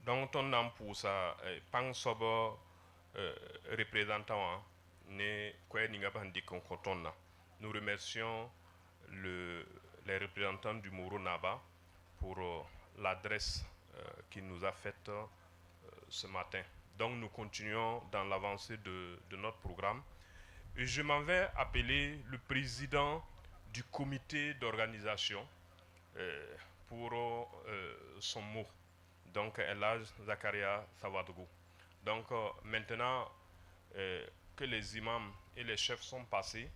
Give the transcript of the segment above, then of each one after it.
Donc on a pour ça pang sobo représentant ne quoi n'inga pas dit qu'on contona. Nous remercions les représentants du Moro Naba pour l'adresse qu'il nous a faite ce matin. Donc nous continuons dans l'avancée de notre programme. Et je m'en vais appeler le président du comité d'organisation pour son mot. Donc Elhaj Zakaria Sawadougou. Donc maintenant que les imams et les chefs sont passés,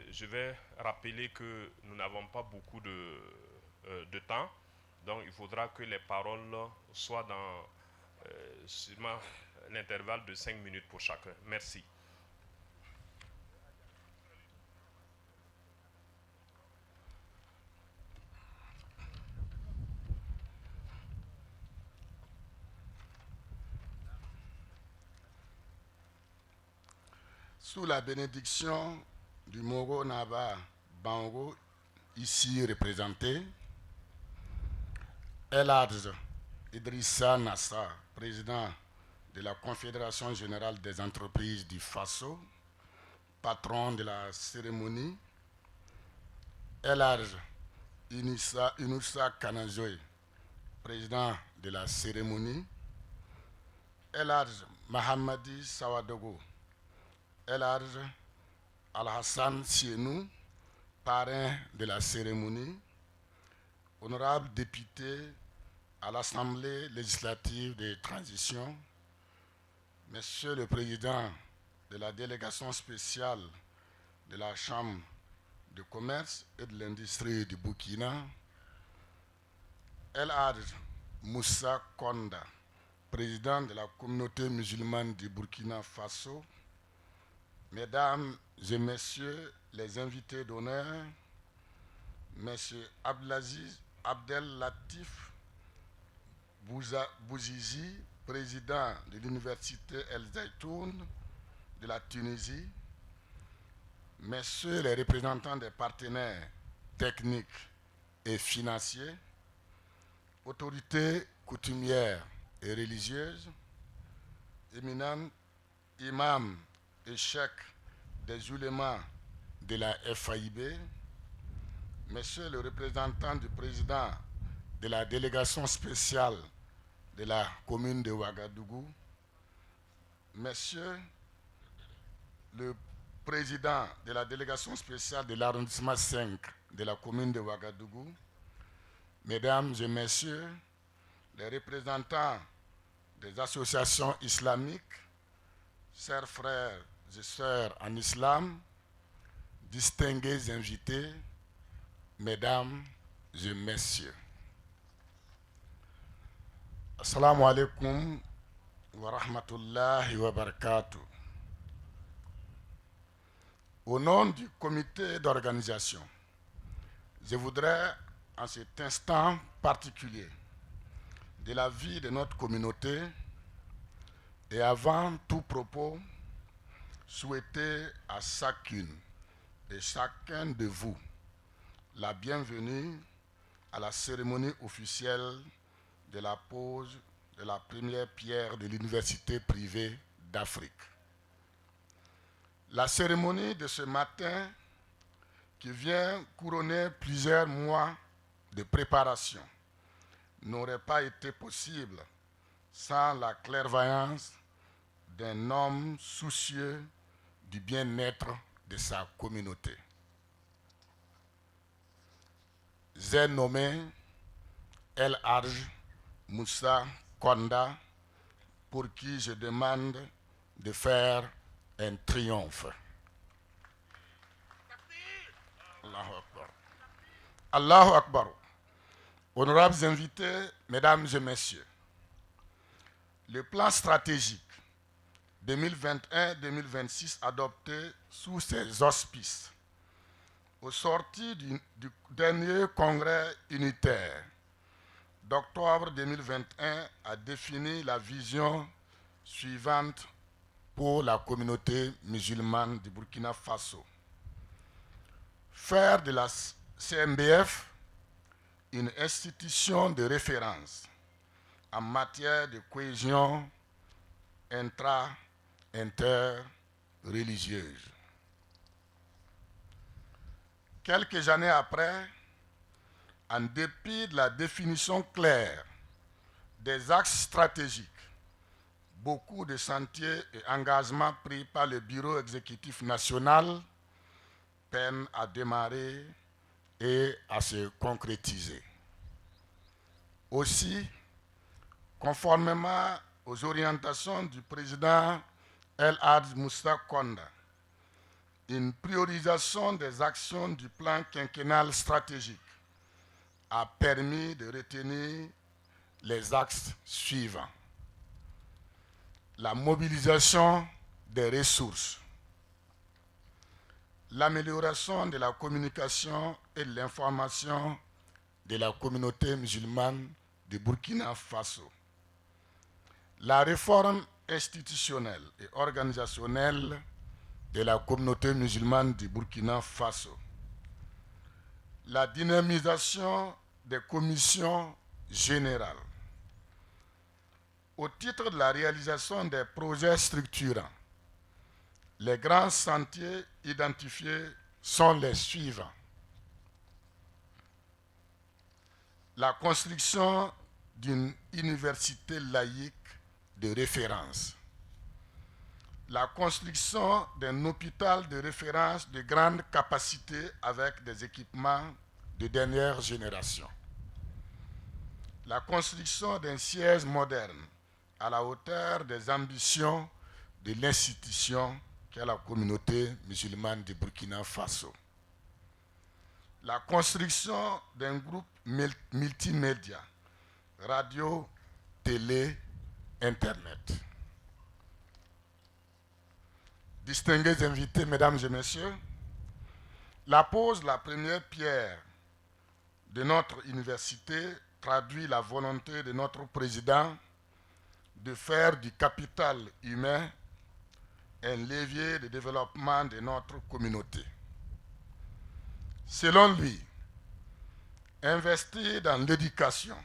je vais rappeler que nous n'avons pas beaucoup de temps. Donc il faudra que les paroles soient dans sûrement l'intervalle de 5 minutes pour chacun. Merci. Sous la bénédiction du Moro Naba Bango, ici représenté, Elhaj Idrissa Nassa, président de la Confédération générale des entreprises du Faso, patron de la cérémonie, Elhaj Inoussa Kanajoy, président de la cérémonie, Elhaj Mahamadi Sawadogo, Elhaj Al-Hassan Sienou, parrain de la cérémonie, honorable député à l'Assemblée législative de transition, Monsieur le Président de la délégation spéciale de la Chambre de commerce et de l'industrie du Burkina, Elhaj Moussa Konda, président de la communauté musulmane du Burkina Faso, Mesdames et Messieurs les invités d'honneur, Monsieur Abdelaziz Abdel Latif Bouzizi, président de l'université El Zaitoun de la Tunisie, Messieurs les représentants des partenaires techniques et financiers, autorités coutumières et religieuses, éminents imams et cheikhs des ulémas de la FAIB, Monsieur le représentant du président de la délégation spéciale de la commune de Ouagadougou, Monsieur le président de la délégation spéciale de l'arrondissement 5 de la commune de Ouagadougou, Mesdames et Messieurs les représentants des associations islamiques, chers frères et sœurs en islam, distingués invités, Mesdames et Messieurs. Assalamu alaikum wa rahmatullahi wa barakatuh. Au nom du comité d'organisation, je voudrais, en cet instant particulier de la vie de notre communauté, et avant tout propos, souhaiter à chacune et chacun de vous la bienvenue à la cérémonie officielle de la pose de la première pierre de l'université privée d'Afrique. La cérémonie de ce matin, qui vient couronner plusieurs mois de préparation, n'aurait pas été possible sans la clairvoyance d'un homme soucieux du bien-être de sa communauté. J'ai nommé Elhaj Moussa Konda, pour qui je demande de faire un triomphe. Allahu Akbar. Allahu Akbar. Honorables invités, Mesdames et Messieurs, le plan stratégique 2021-2026 adopté sous ses auspices au sortir du dernier congrès unitaire d'octobre 2021 a défini la vision suivante pour la communauté musulmane du Burkina Faso. Faire de la CMBF une institution de référence en matière de cohésion interreligieuse. Quelques années après, en dépit de la définition claire des axes stratégiques, beaucoup de chantiers et engagements pris par le Bureau exécutif national peinent à démarrer et à se concrétiser. Aussi, conformément aux orientations du président El Hadj Moussa Konda, une priorisation des actions du plan quinquennal stratégique a permis de retenir les axes suivants. La mobilisation des ressources, l'amélioration de la communication et de l'information de la communauté musulmane de Burkina Faso, la réforme institutionnelle et organisationnelle de la communauté musulmane du Burkina Faso, la dynamisation des commissions générales, au titre de la réalisation des projets structurants. Les grands chantiers identifiés sont les suivants. La construction d'une université laïque de référence, la construction d'un hôpital de référence de grande capacité avec des équipements de dernière génération, la construction d'un siège moderne à la hauteur des ambitions de l'institution qu'est la communauté musulmane du Burkina Faso, la construction d'un groupe multimédia, radio, télé, internet. Distingués invités, mesdames et messieurs, la pose de la première pierre de notre université traduit la volonté de notre président de faire du capital humain un levier de développement de notre communauté. Selon lui, investir dans l'éducation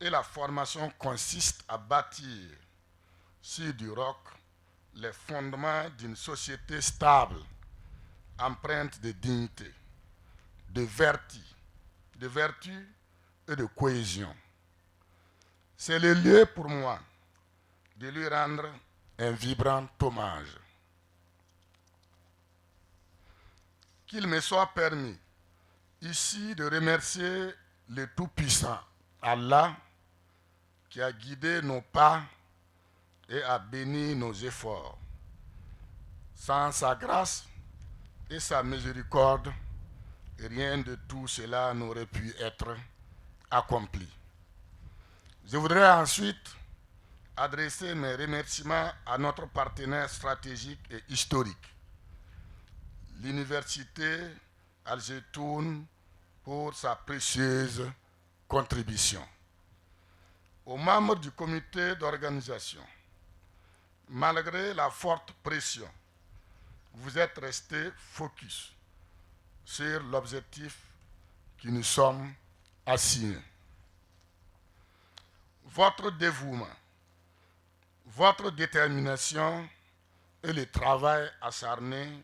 et la formation consiste à bâtir sur du roc les fondements d'une société stable, empreinte de dignité, de vertu et de cohésion. C'est le lieu pour moi de lui rendre un vibrant hommage. Qu'il me soit permis ici de remercier le Tout-Puissant, Allah, qui a guidé nos pas et a béni nos efforts. Sans sa grâce et sa miséricorde, rien de tout cela n'aurait pu être accompli. Je voudrais ensuite adresser mes remerciements à notre partenaire stratégique et historique, l'Université Al-Jetoun, pour sa précieuse contribution. Aux membres du comité d'organisation, malgré la forte pression, vous êtes restés focus sur l'objectif qui nous sommes assignés. Votre dévouement, votre détermination et le travail acharné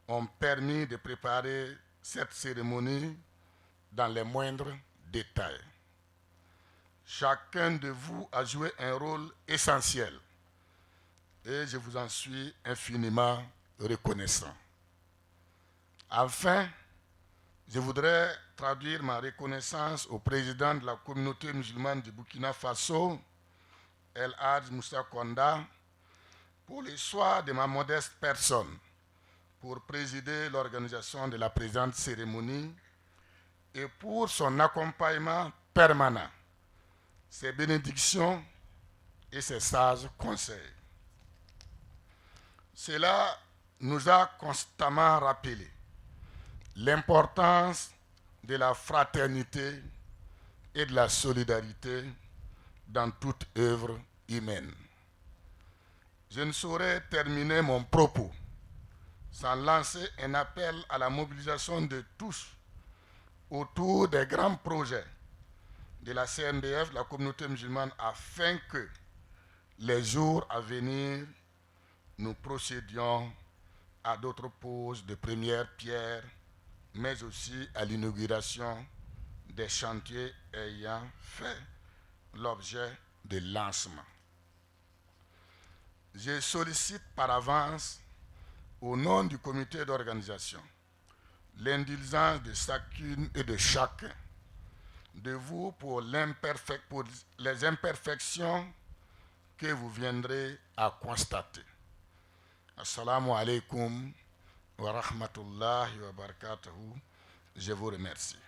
ont permis de préparer cette cérémonie dans les moindres détails. Chacun de vous a joué un rôle essentiel et je vous en suis infiniment reconnaissant. Enfin, je voudrais traduire ma reconnaissance au président de la communauté musulmane du Burkina Faso, El Hadj Moussa Konda, pour le choix de ma modeste personne pour présider l'organisation de la présente cérémonie et pour son accompagnement permanent, ses bénédictions et ses sages conseils. Cela nous a constamment rappelé l'importance de la fraternité et de la solidarité dans toute œuvre humaine. Je ne saurais terminer mon propos sans lancer un appel à la mobilisation de tous autour des grands projets de la CNDF, la communauté musulmane, afin que les jours à venir, nous procédions à d'autres poses de première pierre, mais aussi à l'inauguration des chantiers ayant fait l'objet de lancement. Je sollicite par avance, au nom du comité d'organisation, l'indulgence de chacune et de chacun de vous pour les imperfections que vous viendrez à constater. Assalamu alaikum wa rahmatullahi wa barakatuhu. Je vous remercie.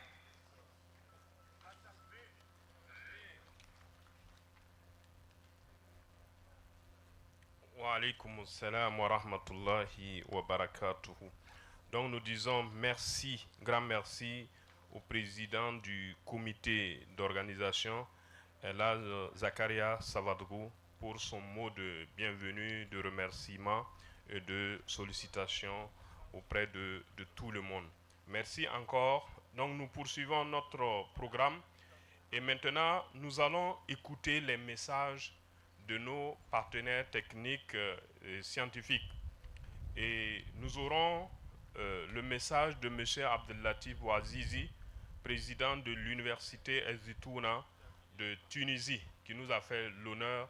Wa alaykum salam wa rahmatullahi wa barakatuhu. Donc nous disons merci, grand merci au président du comité d'organisation, Elhaj Zakaria Savadgou, pour son mot de bienvenue, de remerciement et de sollicitation auprès de tout le monde. Merci encore. Donc nous poursuivons notre programme et maintenant nous allons écouter les messages de nos partenaires techniques et scientifiques. Et nous aurons le message de M. Abdellatif Ouazizi, président de l'université El-Zitouna de Tunisie, qui nous a fait l'honneur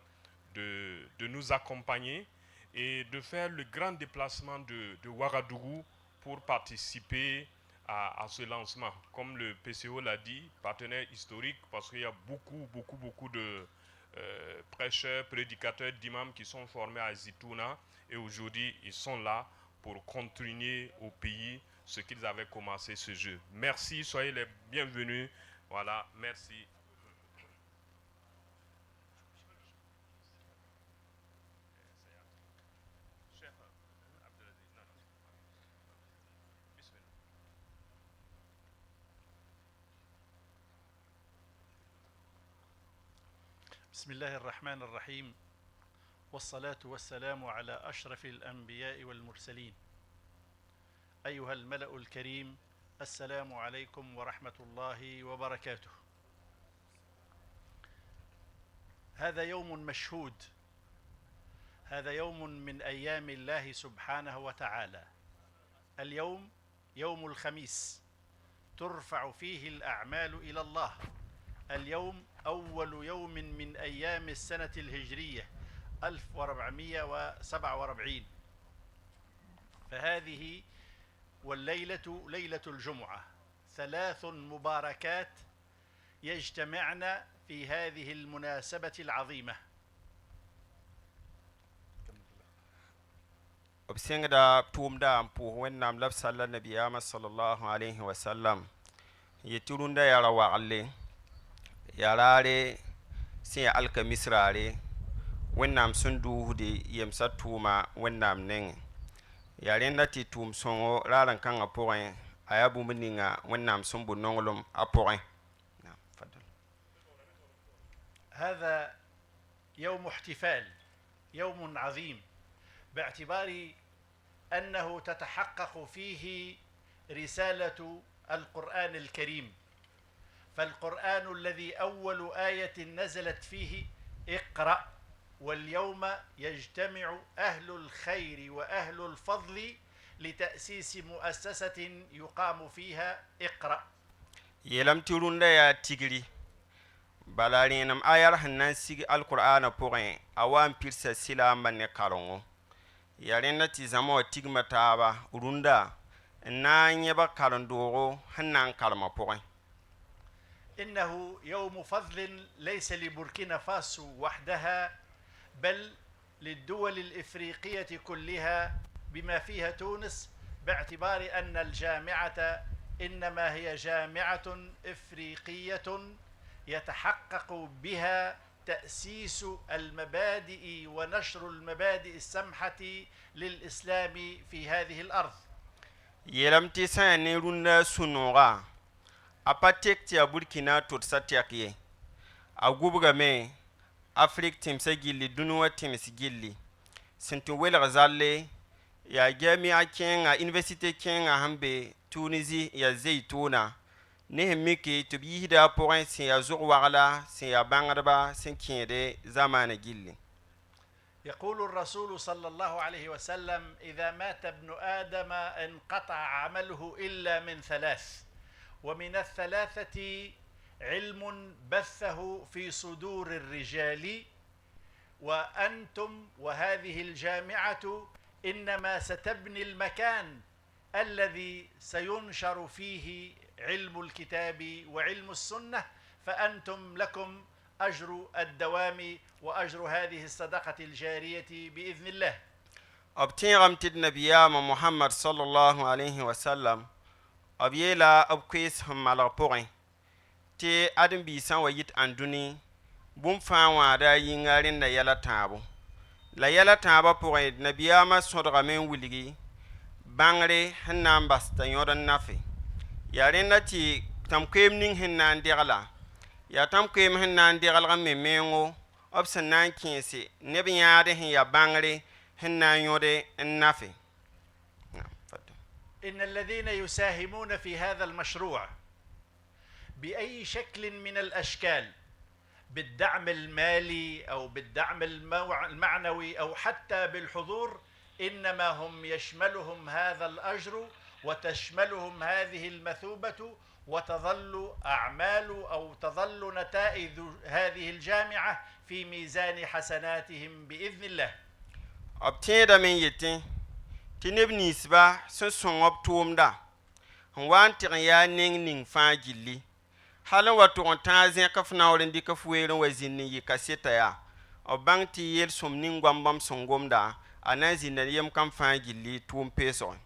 de nous accompagner et de faire le grand déplacement de Ouagadougou pour participer à ce lancement. Comme le PCO l'a dit, partenaire historique, parce qu'il y a beaucoup de prêcheurs, prédicateurs, d'imams qui sont formés à Zitouna et aujourd'hui ils sont là pour continuer au pays ce qu'ils avaient commencé ce jeu. Merci, soyez les bienvenus. Voilà, merci. بسم الله الرحمن الرحيم والصلاة والسلام على أشرف الأنبياء والمرسلين أيها الملأ الكريم السلام عليكم ورحمة الله وبركاته. هذا يوم مشهود، هذا يوم من أيام الله سبحانه وتعالى. اليوم يوم الخميس ترفع فيه الأعمال إلى الله. اليوم أول يوم من أيام السنة الهجرية 1447، فهذه والليلة ليلة الجمعة، 3 مباركات يجتمعن في هذه المناسبة العظيمة. obsengda tumda ampu wennam labsalla nabiyama sallallahu alayhi wa sallam yeturunda yara wa'alle yarare sin alkamisrare wennam sundu de yemsa tuma wennam neng yarenda ti tum songo raran kanga poin ayabu meninga wennam sumbu nongolum apoin. هذا يوم احتفال، يوم عظيم، باعتبار أنه تتحقق فيه رسالة القرآن الكريم. فالقرآن الذي أول آية نزلت فيه اقرأ، واليوم يجتمع أهل الخير وأهل الفضل لتأسيس مؤسسة يقام فيها اقرأ. يلم تيرون يا تيغري بلارينم آيار هنان سيغ القرآن پوغين أوان بيرسا سلام بني كارونغو يارينا تيزامو تيغما تابا روندا نان يبا كارندوغو هنان كارما پوغين. إنه يوم فضل ليس لبوركينا فاسو وحدها، بل للدول الإفريقية كلها بما فيها تونس، باعتبار أن الجامعة إنما هي جامعة إفريقية يتحقق بها تأسيس المبادئ ونشر المبادئ السمحة للإسلام في هذه الأرض. يلم تساني روندا سنوغا apatek ti Burkina tot satiakye agubga me Afrique timsa gilli dunwa tims gilli sintu welga zalle ya jami'a kenga université kenga hambe Tunisie ya Zeytouna ne miki to bi da point sin ya zuq wagala sin ya bangarba sin kinde zamana gilli. يقول الرسول صلى الله عليه وسلم: إذا مات ابن آدم انقطع عمله إلا من ثلاث، ومن الثلاثة علم بثه في صدور الرجال، وأنتم وهذه الجامعة إنما ستبني المكان الذي سينشر فيه علم الكتاب وعلم السنة، فأنتم لكم أجر الدوام وأجر هذه الصدقة الجارية بإذن الله. أبتيغم تد نبيا محمد صلى الله عليه وسلم أبيلا أبكيس هم على بورين تي أدم بيسان ويت أندوني بوم فاوا دا ينغارين دا يلا تابو لا يلا تابا بورين نبيا ما صدق من ولغي بانغري هنان باستا يورن نافي يارين نتي تمكيم نين هنان ديغلا ya tam kweem sẽn na n deglg me mengo b sẽn na n kẽese neb yãade sẽn ya bãngre sẽn na n yõde n nafe. إن الذين يساهمون في هذا المشروع بأي شكل من الأشكال، بالدعم المالي أو بالدعم المعنوي أو حتى بالحضور، إنما هم يشملهم هذا الأجر وتشملهم هذه المثوبة، وتظل أعمال أو تظل نتائج هذه الجامعة في ميزان حسناتهم بإذن الله. أبتيدا من يتين تنبني سبا سنسون أبتوم دا هوان تغيا نين فاجلي حالا وطوغن تازين كفنا ولندي كفويرن وزيني يكاسيتا يا أبان تيير سوم نين غامبام سنغوم دا أنا زيني يم كم فاجلي توم بيسون.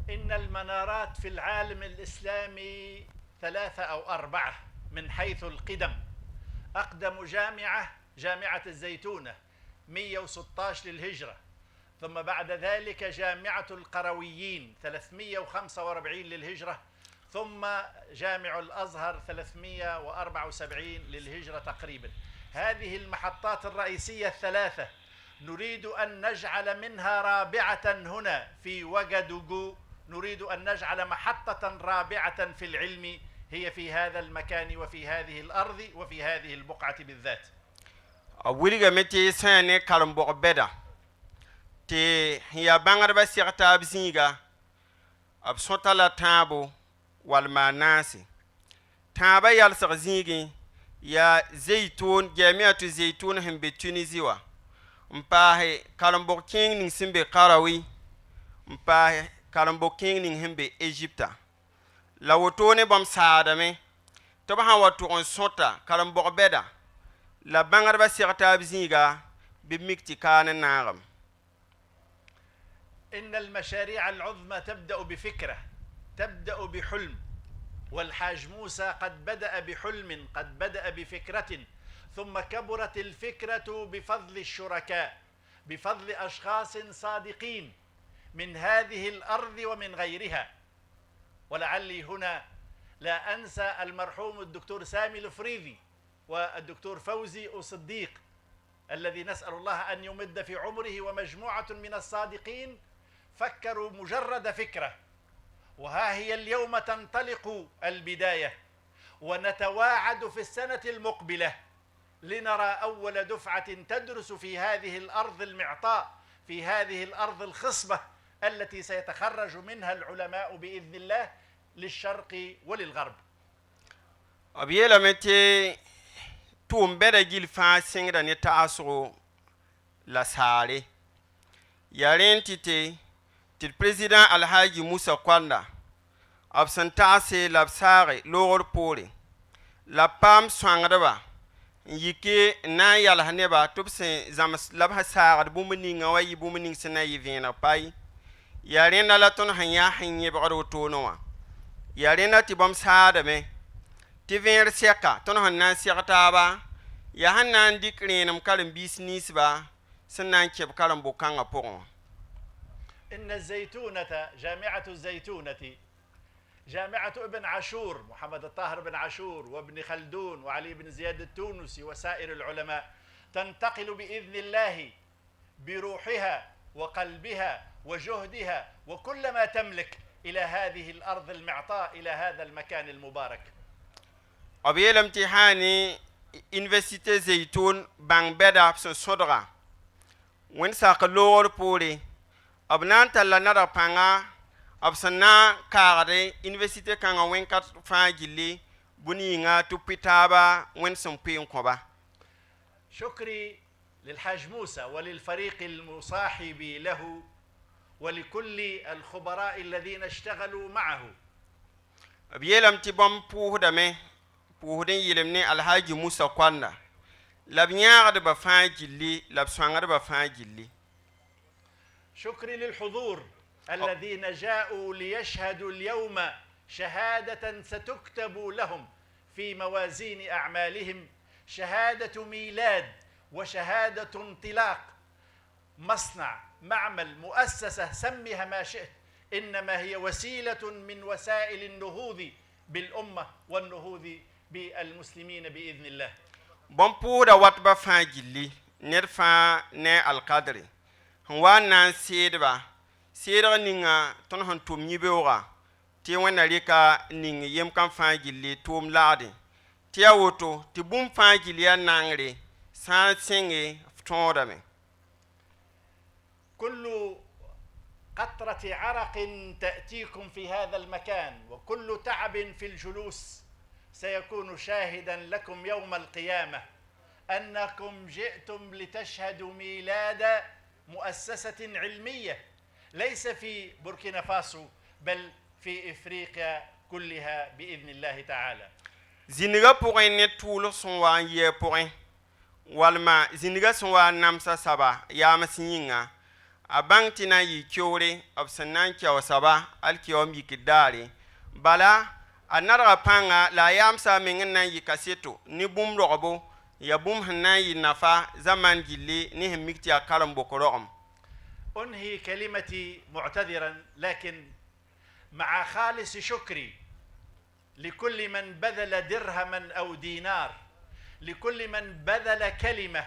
إن المنارات في العالم الإسلامي 3 أو 4 من حيث القدم. أقدم جامعة الزيتونة 116 للهجرة، ثم بعد ذلك جامعة القرويين 345 للهجرة، ثم جامع الأزهر 374 للهجرة تقريبا. هذه المحطات الرئيسية ال3 نريد أن نجعل منها رابعة هنا في وغادوغو، نريد أن نجعل محطة رابعة في العلم هي في هذا المكان وفي هذه الأرض وفي هذه البقعة بالذات. أولي متي ساني كارمبوغ بدا تي هي بانغربا سيغتا بزيغا أبسوطا لا تابو والماناسي تابا يالسغ زيغي يا زيتون جامعة زيتون هم بتونيزيوا مباهي كارمبوغ كينغ نسمبي قاراوي مباهي karambo king ning himbe Egypta la wotone bam saadame to ba han wato on sota karambo beda la bangar ba sirta bzinga bi mikti kana nagam. إن المشاريع العظمى تبدأ بفكرة، تبدأ بحلم، والحاج موسى قد بدأ بحلم، قد بدأ بفكرة، ثم كبرت الفكرة بفضل الشركاء، بفضل أشخاص صادقين من هذه الأرض ومن غيرها. ولعلي هنا لا أنسى المرحوم الدكتور سامي الفريدي والدكتور فوزي الصديق الذي نسأل الله أن يمد في عمره، ومجموعة من الصادقين فكروا مجرد فكرة، وها هي اليوم تنطلق البداية، ونتواعد في السنة المقبلة لنرى أول دفعة تدرس في هذه الأرض المعطاء، في هذه الأرض الخصبة التي سيتخرج منها العلماء بإذن الله للشرق وللغرب. أبيلا متي توم بدا جيل فاسين راني تاسو لا ساري يارين تي البريزيدان الحاج موسى كواندا أبسنتاسي لابساري لور بوري لا بام سوانغدبا yike na yal haneba tubse zamas labha saad bumni ngawayi bumni sina yivena pai yarena la ton hanya hanye baro tonowa yarena tibam saada me tiver seka ton hanna sekata ba ya hanna dikrenam kalam business ba sinan keb kalam bokanga pon. إن الزيتونة جامعة الزيتونة جامعة ابن عاشور، محمد الطاهر بن عاشور وابن خلدون وعلي بن زياد التونسي وسائر العلماء، تنتقل بإذن الله بروحها وقلبها وجهدها وكل ما تملك إلى هذه الأرض المعطاء، إلى هذا المكان المبارك. أبي امتحاني université زيتون بان بدا صدغة وين ساقلور بوري أبنان تلا نرى بانغا أبسنا كاري université كانغا وين كات فاجلي بنيغا تبتابا وين سمبيون كوبا. شكري للحاج موسى وللفريق المصاحب له ولكل الخبراء الذين اشتغلوا معه. أبيلم تبام بوه دمه بوهدين يلمني الحاج موسى كوانا لبنيار بفاجلي لبسوانغر بفاجلي. شكري للحضور الذين جاءوا ليشهدوا اليوم شهادة ستكتب لهم في موازين أعمالهم، شهادة ميلاد وشهادة انطلاق مصنع، معمل، مؤسسة، سميها ما شئت، إنما هي وسيلة من وسائل النهوض بالأمة والنهوض بالمسلمين بإذن الله. بمبودا واتبا فاجلي نرفع نا القدر وانا سيدبا سيدغ نيغا تنهن توم نيبيوغا تي ونا ريكا نيغ يم كان فاجلي توم لادي تي اوتو تي بوم فاجلي نانغري سان سينغي فتودامي. كل قطرة عرق تأتيكم في هذا المكان وكل تعب في الجلوس سيكون شاهدا لكم يوم القيامة أنكم جئتم لتشهدوا ميلاد مؤسسة علمية ليس في بوركينا فاسو بل في إفريقيا كلها بإذن الله تعالى. زينغا بوغين نتولو سوان يه بوغين والما زينغا سوان نامسا سابا يامسينينغا abantina yi kyore absanan kyaw saba alkiyom yikidari bala anara panga la yamsa mingna yi kaseto ni bum robo ya bum hanna yi nafa zaman gilli ni hemikti akaram bokorom. أنهي كلمتي معتذرا لكن مع خالص شكري لكل من بذل درهما أو دينار، لكل من بذل كلمة،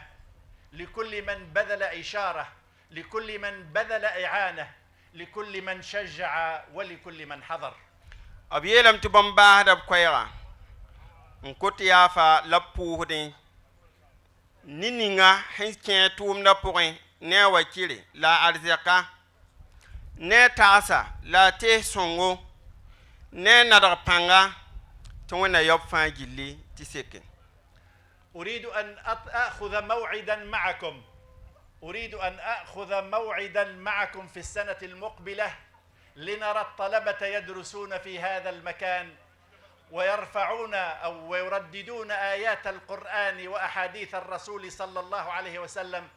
لكل من بذل إشارة، لكل من بذل إعانة، لكل من شجع ولكل من حضر. أبيلم تبمبا هذا بكويرا نكوت يافا لبوهدين نينيغا حنكين توم لبوغين ne wakili la arzika ne tasa la te songo ne nadar panga tona yob fangili tiseke. أريد أن أخذ موعدا معكم، أريد أن أخذ موعدا معكم في السنة المقبلة لنرى الطلبة يدرسون في هذا المكان ويرفعون أو يرددون آيات القرآن وأحاديث الرسول صلى الله عليه وسلم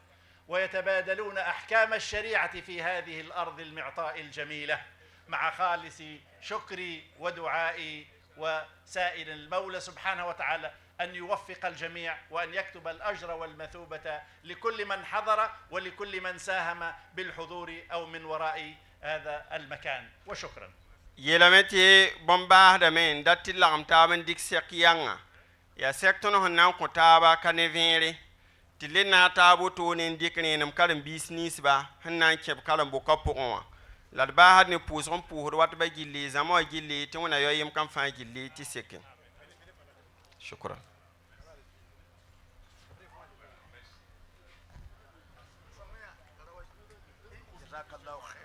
ويتبادلون أحكام الشريعة في هذه الأرض المعطاء الجميلة. مع خالص شكري ودعائي وسائل المولى سبحانه وتعالى أن يوفق الجميع وأن يكتب الأجر والمثوبة لكل من حضر ولكل من ساهم بالحضور أو من وراء هذا المكان، وشكرا. يلمتي بمباه دمين داتي لغم تابن ديك سيقيانا يا سيكتون هنان كتابا كنفيري تلنا تابو تونين ديكني نمكارن بيسنيس با هنان كيب كارن بوكا بوغوا لدبا هاد نپوزغن پوهر وات با جيلي زمو جيلي تيونا يويم كان فان جيلي تسيكي. شكرا. جزاك الله خير.